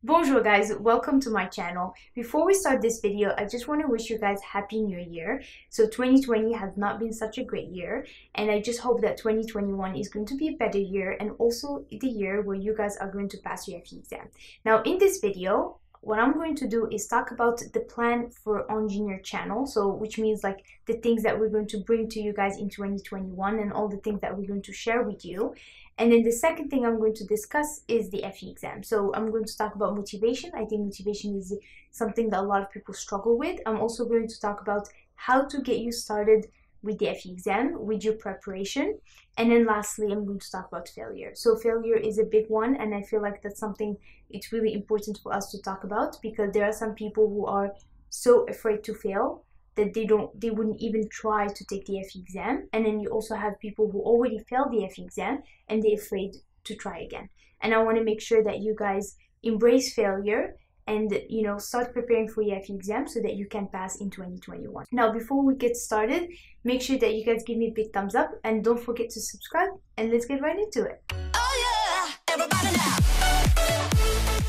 Bonjour guys, welcome to my channel. Before we start this video, I just want to wish you guys Happy New Year. So 2020 has not been such a great year, and I just hope that 2021 is going to be a better year and also the year where you guys are going to pass your FE exam. Now in this video, what I'm going to do is talk about the plan for Engineer channel, so which means like the things that we're going to bring to you guys in 2021 and all the things that we're going to share with you. And then the second thing I'm going to discuss is the FE exam. So I'm going to talk about motivation. I think motivation is something that a lot of people struggle with. I'm also going to talk about how to get you started with the FE exam, with your preparation. And then lastly, I'm going to talk about failure. So failure is a big one, and I feel like that's something it's really important for us to talk about, because there are some people who are so afraid to fail that they wouldn't even try to take the FE exam. And then you also have people who already failed the FE exam and they're afraid to try again. And I want to make sure that you guys embrace failure and start preparing for your FE exam so that you can pass in 2021. Now before we get started, make sure that you guys give me a big thumbs up and don't forget to subscribe, and let's get right into it. Oh yeah, everybody now.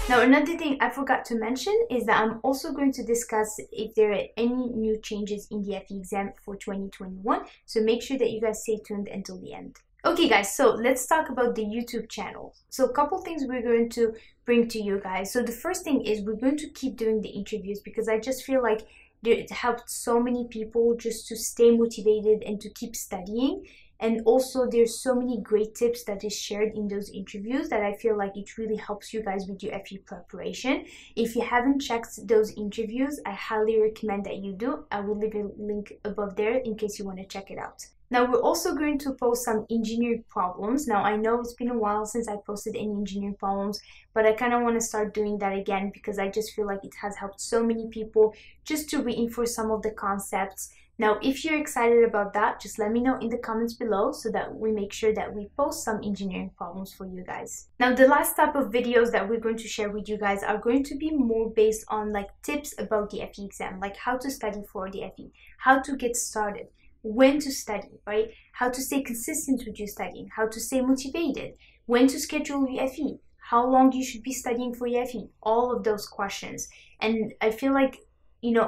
Now another thing I forgot to mention is that I'm also going to discuss if there are any new changes in the FE exam for 2021, so make sure that you guys stay tuned until the end. Okay guys, so let's talk about the YouTube channel. So a couple things we're going to bring to you guys. So the first thing is we're going to keep doing the interviews, because I just feel like it helped so many people just to stay motivated and to keep studying. And also there's so many great tips that is shared in those interviews that I feel like it really helps you guys with your FE preparation. If you haven't checked those interviews, I highly recommend that you do. I will leave a link above there in case you want to check it out. Now we're also going to post some engineering problems. Now I know it's been a while since I posted any engineering problems, but I kind of want to start doing that again, because I just feel like it has helped so many people just to reinforce some of the concepts. Now if you're excited about that, just let me know in the comments below so that we make sure that we post some engineering problems for you guys. Now the last type of videos that we're going to share with you guys are going to be more based on like tips about the FE exam, like how to study for the FE, how to get started, when to study, right? How to stay consistent with your studying, how to stay motivated, when to schedule your FE, how long you should be studying for your FE, all of those questions. And I feel like,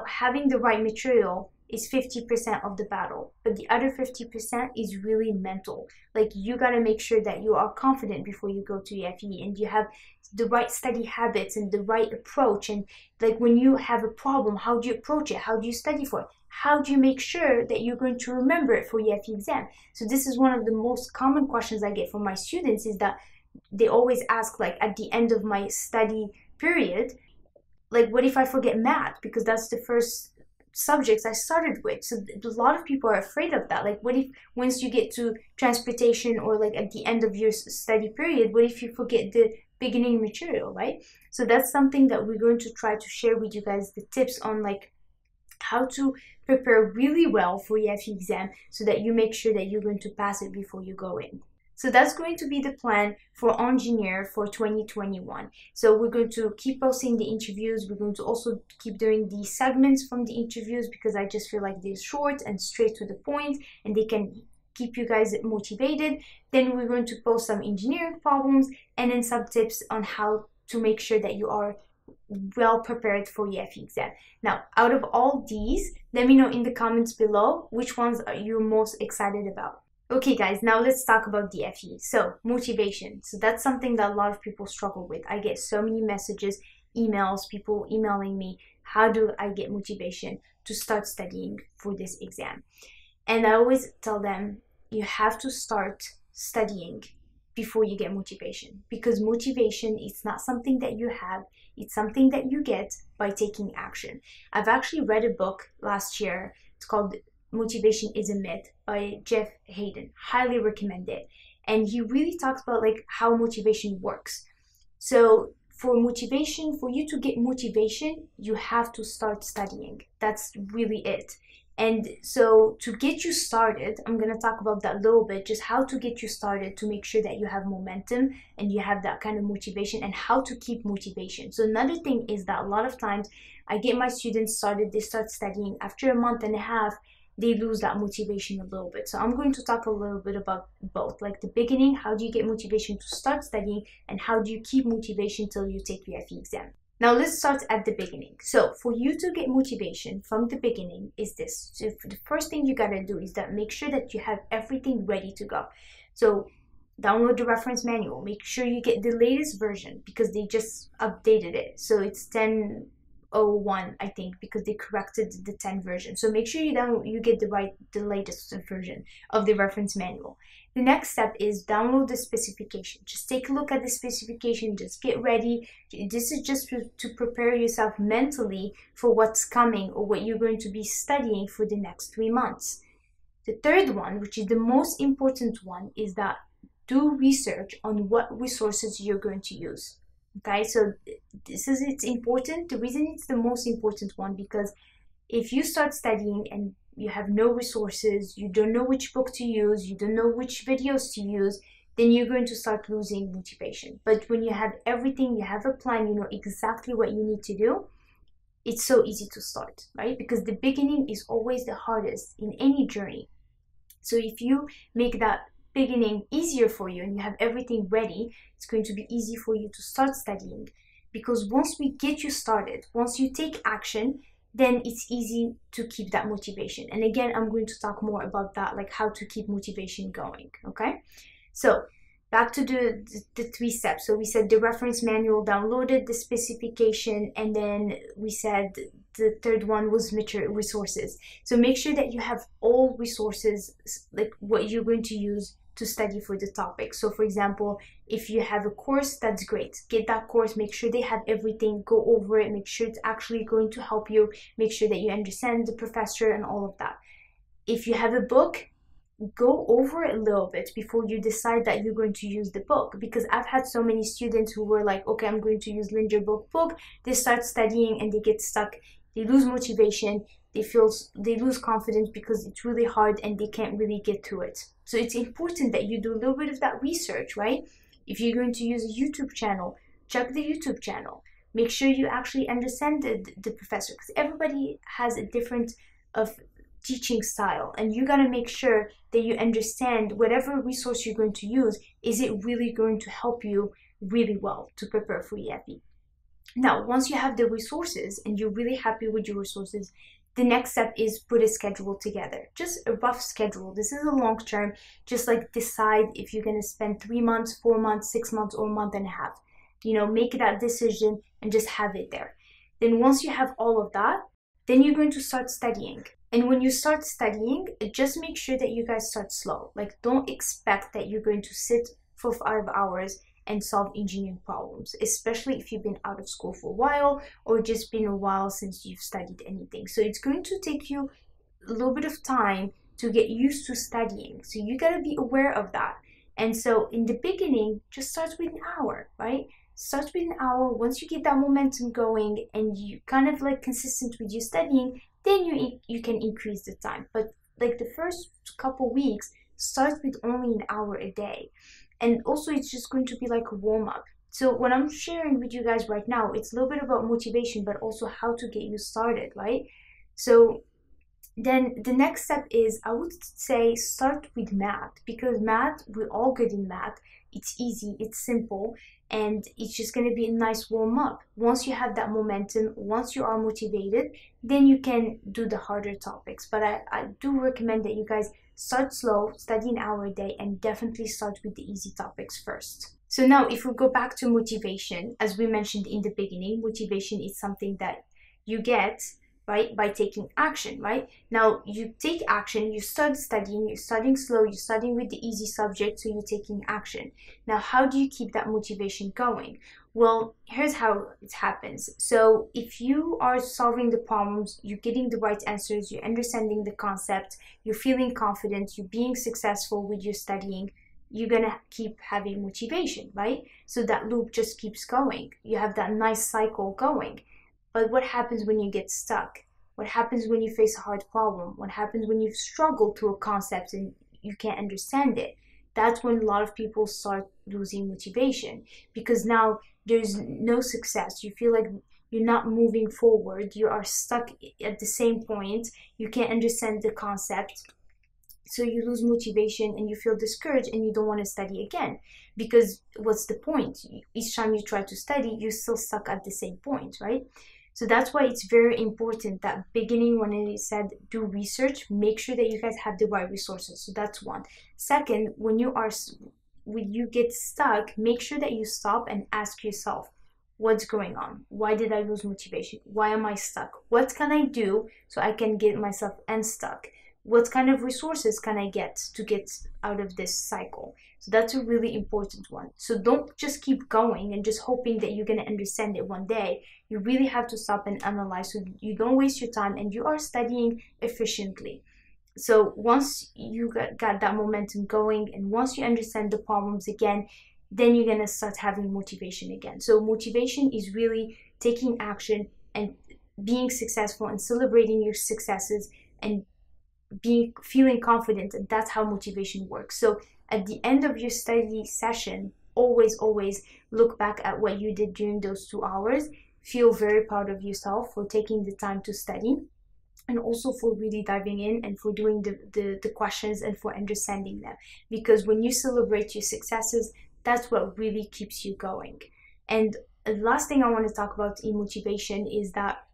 having the right material is 50% of the battle, but the other 50% is really mental. Like you got to make sure that you are confident before you go to your FE, and you have the right study habits and the right approach. And like when you have a problem, how do you approach it? How do you study for it? How do you make sure that you're going to remember it for your FE exam? So this is one of the most common questions I get from my students, is that they always ask, like at the end of my study period, like what if I forget math? Because that's the first subjects I started with. So a lot of people are afraid of that. Like what if once you get to transportation, or like at the end of your study period, what if you forget the beginning material, right? So that's something that we're going to try to share with you guys, the tips on like how to prepare really well for your FE exam so that you make sure that you're going to pass it before you go in. So that's going to be the plan for Engineer for 2021. So we're going to keep posting the interviews. We're going to also keep doing the segments from the interviews, because I just feel like they're short and straight to the point and they can keep you guys motivated. Then we're going to post some engineering problems and then some tips on how to make sure that you are well prepared for your FE exam. Now, out of all these, let me know in the comments below which ones are you most excited about. Okay guys, now let's talk about the FE. So motivation. So that's something that a lot of people struggle with. I get so many messages, emails, people emailing me, how do I get motivation to start studying for this exam? And I always tell them, you have to start studying before you get motivation, because motivation is not something that you have, it's something that you get by taking action. I've actually read a book last year. It's called Motivation is a Myth by Jeff Haden. Highly recommend it. And he really talks about like how motivation works. So for motivation, for you to get motivation, you have to start studying. That's really it. And so to get you started, I'm going to talk about that a little bit, just how to get you started to make sure that you have momentum and you have that kind of motivation, and how to keep motivation. So another thing is that a lot of times I get my students started, they start studying after a month and a half, they lose that motivation a little bit. So I'm going to talk a little bit about both, like the beginning, how do you get motivation to start studying, and how do you keep motivation till you take your FE exam. Now let's start at the beginning. So for you to get motivation from the beginning is this. So the first thing you gotta do is that make sure that you have everything ready to go. So download the reference manual, make sure you get the latest version because they just updated it. So it's 10.01, I think, because they corrected the 10 version. So make sure you get the latest version of the reference manual. The next step is download the specification. Just take a look at the specification, just get ready. This is just to prepare yourself mentally for what's coming or what you're going to be studying for the next 3 months. The third one, which is the most important one, is that do research on what resources you're going to use. Okay, so it's important. The reason it's the most important one, because if you start studying and you have no resources, you don't know which book to use, you don't know which videos to use, then you're going to start losing motivation. But when you have everything, you have a plan, you know exactly what you need to do, it's so easy to start, right? Because the beginning is always the hardest in any journey. So if you make that beginning easier for you and you have everything ready, it's going to be easy for you to start studying. Because once we get you started, once you take action, then it's easy to keep that motivation. And again, I'm going to talk more about that, like how to keep motivation going, okay? So back to the 3 steps. So we said the reference manual downloaded, the specification, and then we said the third one was resources. So make sure that you have all resources, like what you're going to use to study for the topic. So for example, if you have a course, that's great. Get that course, make sure they have everything, go over it, make sure it's actually going to help you, make sure that you understand the professor and all of that. If you have a book, go over it a little bit before you decide that you're going to use the book, because I've had so many students who were like, okay, I'm going to use Lingerbook book. They start studying and they get stuck, they lose motivation, they lose confidence because it's really hard and they can't really get to it. So it's important that you do a little bit of that research, right? If you're going to use a YouTube channel, check the YouTube channel. Make sure you actually understand the professor, because everybody has a different teaching style, and you gotta make sure that you understand whatever resource you're going to use, is it really going to help you really well to prepare for EFE. Now, once you have the resources and you're really happy with your resources, the next step is put a schedule together. Just a rough schedule. This is a long term. Just like decide if you're going to spend 3 months, 4 months, 6 months, or a month and a half. You know, make that decision and just have it there. Then once you have all of that, then you're going to start studying. And when you start studying, just make sure that you guys start slow. Like, don't expect that you're going to sit for 5 hours and solve engineering problems, especially if you've been out of school for a while or just been a while since you've studied anything. So it's going to take you a little bit of time to get used to studying. So you got to be aware of that. And so in the beginning, just start with an hour, right? Start with an hour. Once you get that momentum going and you kind of like consistent with your studying, then you can increase the time. But like the first couple weeks, start with only an hour a day. And also it's just going to be like a warm-up. So what I'm sharing with you guys right now, it's a little bit about motivation, but also how to get you started, right? So then the next step is, I would say, start with math, because math, we're all good in math. It's easy, it's simple, and it's just going to be a nice warm-up. Once you have that momentum, once you are motivated, then you can do the harder topics. But I do recommend that you guys start slow, study an hour a day, and definitely start with the easy topics first. So now if we go back to motivation, as we mentioned in the beginning, motivation is something that you get, right, by taking action, right? Now you take action, you start studying, you're studying slow, you're studying with the easy subject, so you're taking action. Now how do you keep that motivation going? Well, here's how it happens. So if you are solving the problems, you're getting the right answers, you're understanding the concept, you're feeling confident, you're being successful with your studying, you're gonna keep having motivation, right? So that loop just keeps going. You have that nice cycle going. But what happens when you get stuck? What happens when you face a hard problem? What happens when you struggle through a concept and you can't understand it? That's when a lot of people start losing motivation, because now there's no success. You feel like you're not moving forward, you are stuck at the same point, you can't understand the concept, so you lose motivation and you feel discouraged and you don't want to study again. Because what's the point? Each time you try to study, you're still stuck at the same point, right? So that's why it's very important that beginning, when I said do research, make sure that you guys have the right resources. So that's one. Second, when you get stuck, make sure that you stop and ask yourself, what's going on? Why did I lose motivation? Why am I stuck? What can I do so I can get myself unstuck? What kind of resources can I get to get out of this cycle? So that's a really important one. So don't just keep going and just hoping that you're going to understand it one day. You really have to stop and analyze so you don't waste your time and you are studying efficiently. So once you got that momentum going and once you understand the problems again, then you're going to start having motivation again. So motivation is really taking action and being successful and celebrating your successes and feeling confident. And that's how motivation works. So at the end of your study session, always look back at what you did during those 2 hours. Feel very proud of yourself for taking the time to study, and also for really diving in and for doing the questions and for understanding them. Because when you celebrate your successes, that's what really keeps you going. And the last thing I want to talk about in motivation is that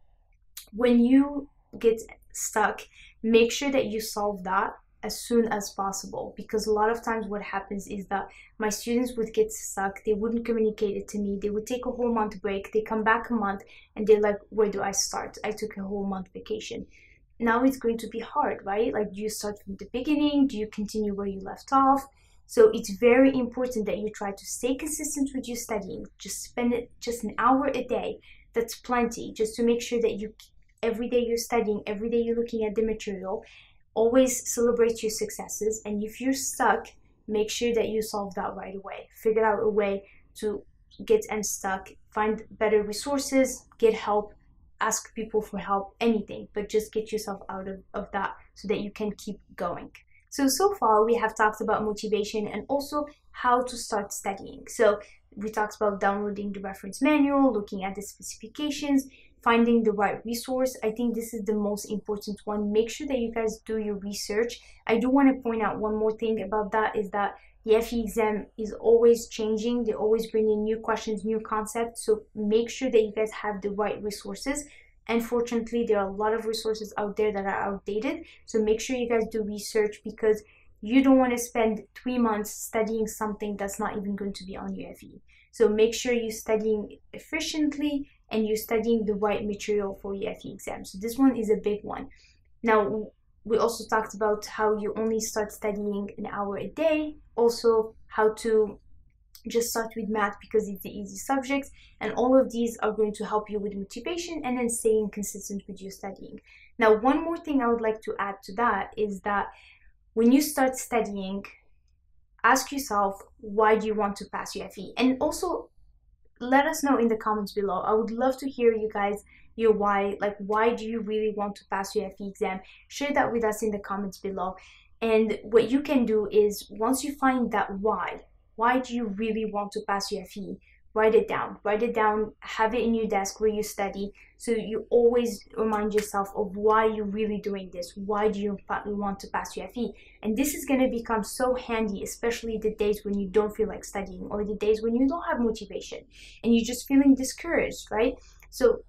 when you get stuck, make sure that you solve that as soon as possible. Because a lot of times what happens is that my students would get stuck, they wouldn't communicate it to me, they would take a whole month break, they come back a month and they're like, where do I start? I took a whole month vacation. Now it's going to be hard, right? Like, do you start from the beginning? Do you continue where you left off? So it's very important that you try to stay consistent with your studying. Just spend it just an hour a day. That's plenty, just to make sure that every day you're studying, every day you're looking at the material. Always celebrate your successes. And if you're stuck, make sure that you solve that right away. Figure out a way to get unstuck. Find better resources, get help, ask people for help, anything. But just get yourself out of that so that you can keep going. So far we have talked about motivation and also how to start studying. So we talked about downloading the reference manual, looking at the specifications, finding the right resource. I think this is the most important one. Make sure that you guys do your research. I do want to point out one more thing about that, is that the FE exam is always changing. They always bring in new questions, new concepts. So make sure that you guys have the right resources. Unfortunately, there are a lot of resources out there that are outdated. So make sure you guys do research, because you don't want to spend 3 months studying something that's not even going to be on your FE. So make sure you're studying efficiently and you're studying the right material for your FE exam. So this one is a big one. Now, we also talked about how you only start studying an hour a day. Also, how to just start with math because it's the easy subject. And all of these are going to help you with motivation and then staying consistent with your studying. Now, one more thing I would like to add to that is that when you start studying, ask yourself, why do you want to pass your FE? And also, let us know in the comments below. I would love to hear you guys, your why. Like, why do you really want to pass your FE exam? Share that with us in the comments below. And what you can do is, once you find that why do you really want to pass your FE? Write it down, have it in your desk where you study, so you always remind yourself of why you're really doing this. Why do you want to pass your FE? And this is going to become so handy, especially the days when you don't feel like studying, or the days when you don't have motivation and you're just feeling discouraged, right? So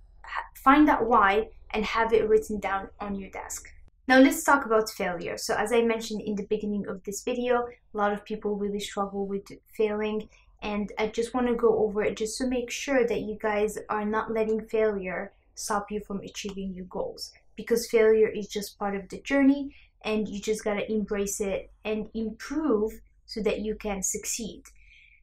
find that why and have it written down on your desk. Now let's talk about failure. So as I mentioned in the beginning of this video, a lot of people really struggle with failing. And I just want to go over it just to make sure that you guys are not letting failure stop you from achieving your goals. Because failure is just part of the journey, and you just got to embrace it and improve so that you can succeed.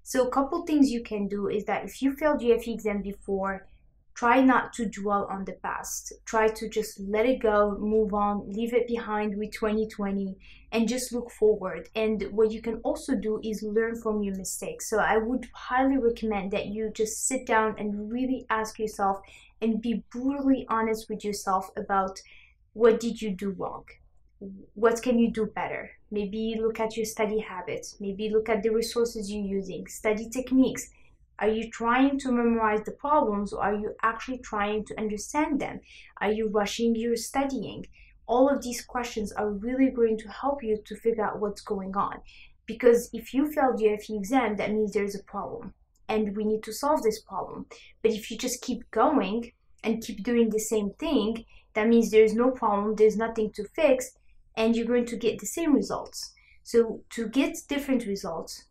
So a couple things you can do is that if you failed your FE exam before, try not to dwell on the past. Try to just let it go, move on, leave it behind with 2020, and just look forward. And what you can also do is learn from your mistakes. So I would highly recommend that you just sit down and really ask yourself and be brutally honest with yourself about, what did you do wrong? What can you do better? Maybe look at your study habits. Maybe look at the resources you're using, study techniques. Are you trying to memorize the problems, or are you actually trying to understand them? Are you rushing your studying? All of these questions are really going to help you to figure out what's going on. Because if you failed your FE exam, that means there's a problem and we need to solve this problem. But if you just keep going and keep doing the same thing, that means there's no problem, there's nothing to fix, and you're going to get the same results. So to get different results,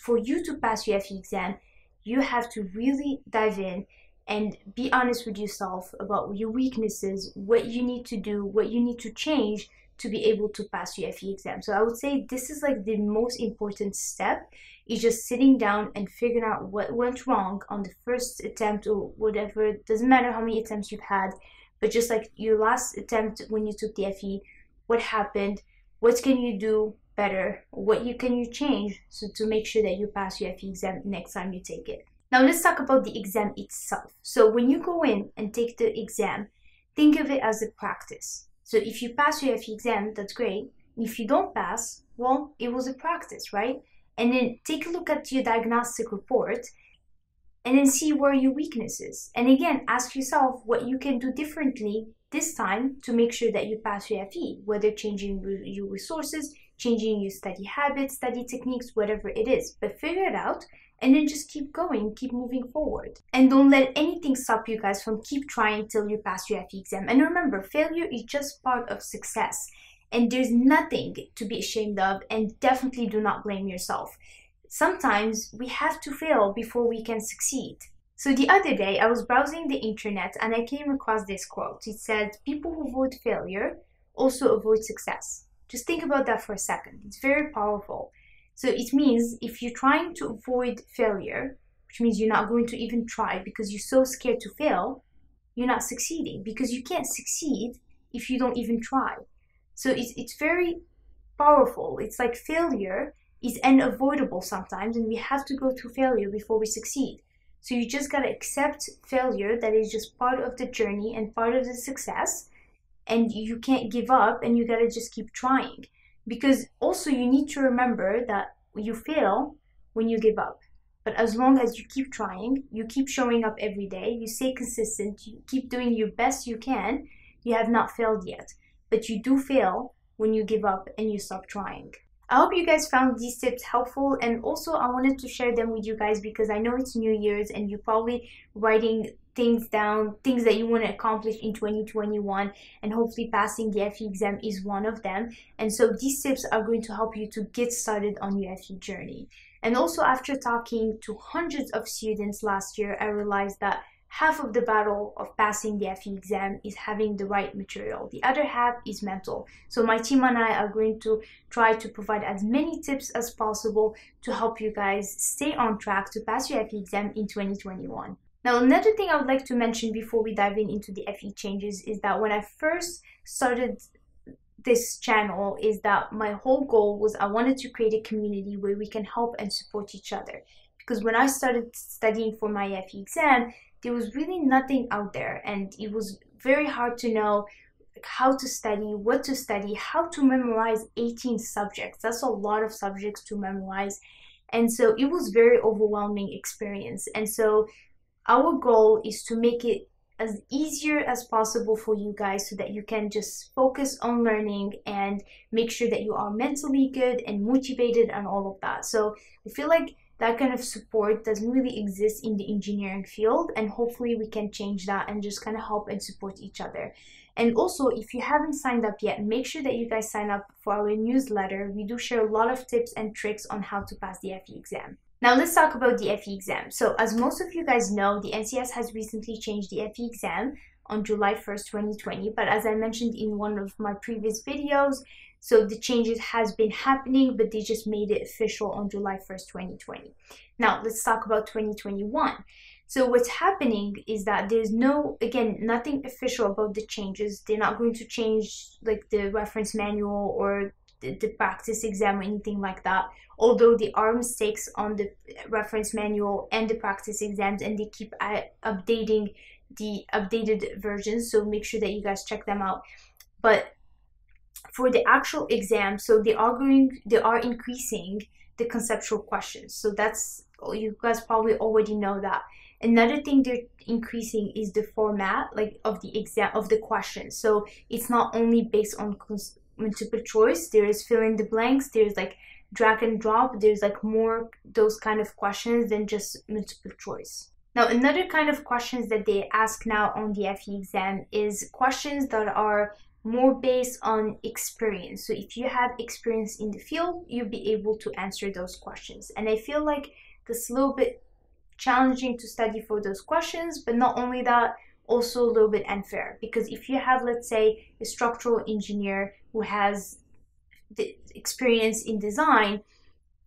for you to pass your FE exam, you have to really dive in and be honest with yourself about your weaknesses, what you need to do, what you need to change to be able to pass your FE exam. So I would say this is like the most important step, is just sitting down and figuring out what went wrong on the first attempt or whatever. It doesn't matter how many attempts you've had, but just like your last attempt when you took the FE, what happened, what can you do better, can you change so to make sure that you pass your FE exam next time you take it. Now let's talk about the exam itself. So when you go in and take the exam, think of it as a practice. So if you pass your FE exam, that's great. If you don't pass, well, it was a practice, right? And then take a look at your diagnostic report and then see where your weakness is. And again, ask yourself what you can do differently this time to make sure that you pass your FE, whether changing your resources, changing your study habits, study techniques, whatever it is. But figure it out and then just keep going, keep moving forward. And don't let anything stop you guys from keep trying till you pass your FE exam. And remember, failure is just part of success. And there's nothing to be ashamed of, and definitely do not blame yourself. Sometimes we have to fail before we can succeed. So the other day, I was browsing the internet and I came across this quote. It said, "People who avoid failure also avoid success." Just think about that for a second. It's very powerful. So it means if you're trying to avoid failure, which means you're not going to even try because you're so scared to fail, you're not succeeding, because you can't succeed if you don't even try. So it's very powerful. It's like failure is unavoidable sometimes, and we have to go through failure before we succeed. So you just gotta accept failure, that is just part of the journey and part of the success, and you can't give up, and you gotta just keep trying. Because also you need to remember that you fail when you give up. But as long as you keep trying, you keep showing up every day, you stay consistent, you keep doing your best you can, you have not failed yet. But you do fail when you give up and you stop trying. I hope you guys found these tips helpful, and also I wanted to share them with you guys because I know it's New Year's and you're probably writing things down, things that you want to accomplish in 2021, and hopefully passing the FE exam is one of them. And so these tips are going to help you to get started on your FE journey. And also, after talking to hundreds of students last year, I realized that half of the battle of passing the FE exam is having the right material. The other half is mental. So my team and I are going to try to provide as many tips as possible to help you guys stay on track to pass your FE exam in 2021. Now, another thing I would like to mention before we dive into the FE changes is that when I first started this channel, is that my whole goal was I wanted to create a community where we can help and support each other. Because when I started studying for my FE exam, there was really nothing out there, and it was very hard to know how to study, what to study, how to memorize 18 subjects. That's a lot of subjects to memorize. And so it was very overwhelming experience. And so our goal is to make it as easier as possible for you guys so that you can just focus on learning and make sure that you are mentally good and motivated and all of that. So I feel like that kind of support doesn't really exist in the engineering field, and hopefully we can change that and just kind of help and support each other. And also, if you haven't signed up yet, make sure that you guys sign up for our newsletter. We do share a lot of tips and tricks on how to pass the FE exam. Now let's talk about the FE exam. So as most of you guys know, the NCS has recently changed the FE exam on July 1st, 2020. But as I mentioned in one of my previous videos, so the changes has been happening, but they just made it official on July 1st, 2020. Now let's talk about 2021. So what's happening is that there's nothing official about the changes. They're not going to change like the reference manual or the practice exam or anything like that. Although there are mistakes on the reference manual and the practice exams, and they keep updating the updated versions. So make sure that you guys check them out. But for the actual exam, so they are increasing the conceptual questions. So that's You guys probably already know that. Another thing they're increasing is the format, like of the exam, of the questions. So it's not only based on multiple choice. There is fill in the blanks. There's like drag and drop. There's like more those kind of questions than just multiple choice. Now, another kind of questions that they ask now on the FE exam is questions that are more based on experience. So if you have experience in the field, you'll be able to answer those questions. And I feel like that's a little bit challenging to study for those questions, but not only that, also a little bit unfair, because if you have, let's say, a structural engineer who has the experience in design,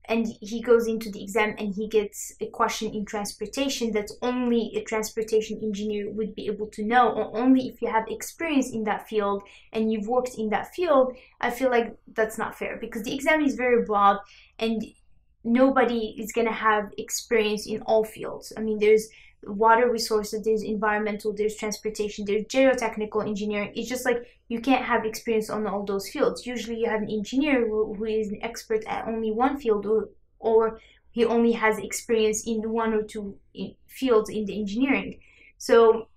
and he goes into the exam and he gets a question in transportation that's only a transportation engineer would be able to know, or only if you have experience in that field and you've worked in that field, I feel like that's not fair, because the exam is very broad and nobody is going to have experience in all fields. I mean, there's water resources, there's environmental, there's transportation, there's geotechnical engineering. It's just like you can't have experience on all those fields. Usually you have an engineer who is an expert at only one field, or he only has experience in one or two fields in the engineering. So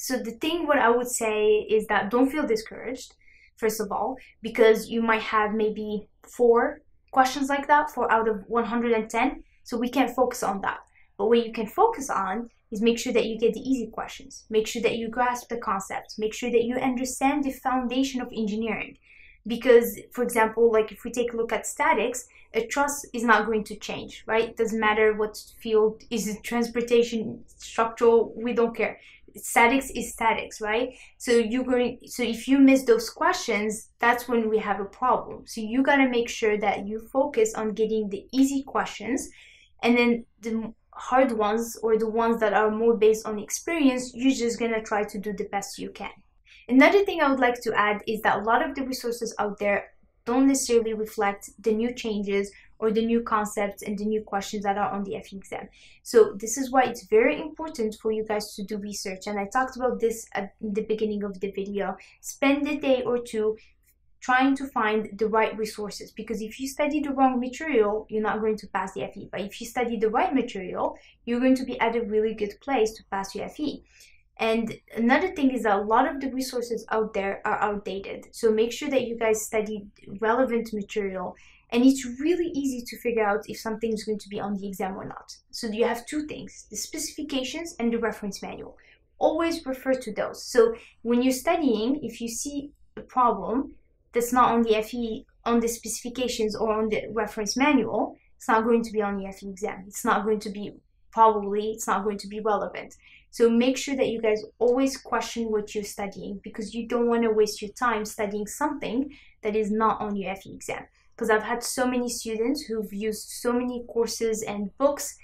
the thing, what I would say is that don't feel discouraged, first of all, because you might have maybe 4 questions like that, 4 out of 110. So we can't focus on that. But what you can focus on is make sure that you get the easy questions. Make sure that you grasp the concepts. Make sure that you understand the foundation of engineering. Because, for example, like if we take a look at statics, a truss is not going to change, right? It doesn't matter what field, is it transportation, structural, we don't care. Statics is statics, right? So if you miss those questions, that's when we have a problem. So you got to make sure that you focus on getting the easy questions, and then the hard ones, or the ones that are more based on experience, you're just gonna try to do the best you can. Another thing I would like to add is that a lot of the resources out there don't necessarily reflect the new changes or the new concepts and the new questions that are on the FE exam. So this is why it's very important for you guys to do research, and I talked about this at the beginning of the video. Spend a day or two trying to find the right resources, because if you study the wrong material, you're not going to pass the FE. But if you study the right material, you're going to be at a really good place to pass your FE. And another thing is that a lot of the resources out there are outdated. So make sure that you guys study relevant material, and it's really easy to figure out if something is going to be on the exam or not. So you have 2 things, the specifications and the reference manual. Always refer to those. So when you're studying, if you see a problem that's not on the FE, on the specifications or on the reference manual, it's not going to be on the FE exam. It's not going to be, it's not going to be relevant. So make sure that you guys always question what you're studying, because you don't want to waste your time studying something that is not on your FE exam. Because I've had so many students who've used so many courses and books,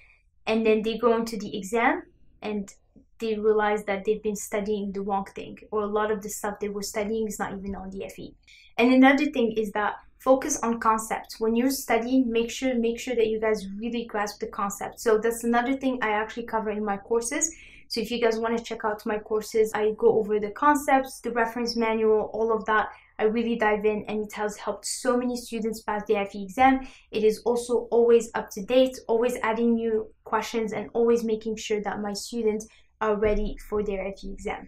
and then they go into the exam and they realize that they've been studying the wrong thing, or a lot of the stuff they were studying is not even on the FE. And another thing is that focus on concepts. When you're studying, make sure that you guys really grasp the concept. So that's another thing I actually cover in my courses. So if you guys want to check out my courses, I go over the concepts, the reference manual, all of that. I really dive in, and it has helped so many students pass the FE exam. It is also always up to date, always adding new questions, and always making sure that my students are ready for their FE exam.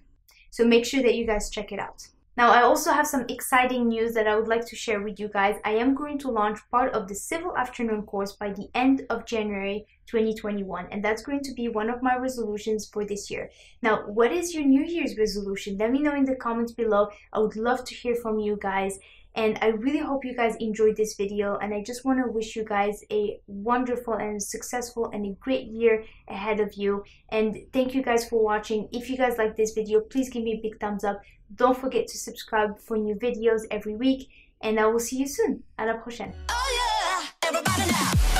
So make sure that you guys check it out. Now, I also have some exciting news that I would like to share with you guys. I am going to launch part of the Civil Afternoon course by the end of January 2021, and that's going to be one of my resolutions for this year. Now, what is your New Year's resolution? Let me know in the comments below. I would love to hear from you guys. And I really hope you guys enjoyed this video, and I just want to wish you guys a wonderful and successful and a great year ahead of you. And thank you guys for watching. If you guys like this video, please give me a big thumbs up. Don't forget to subscribe for new videos every week, and I will see you soon. À la prochaine. Oh yeah, everybody now.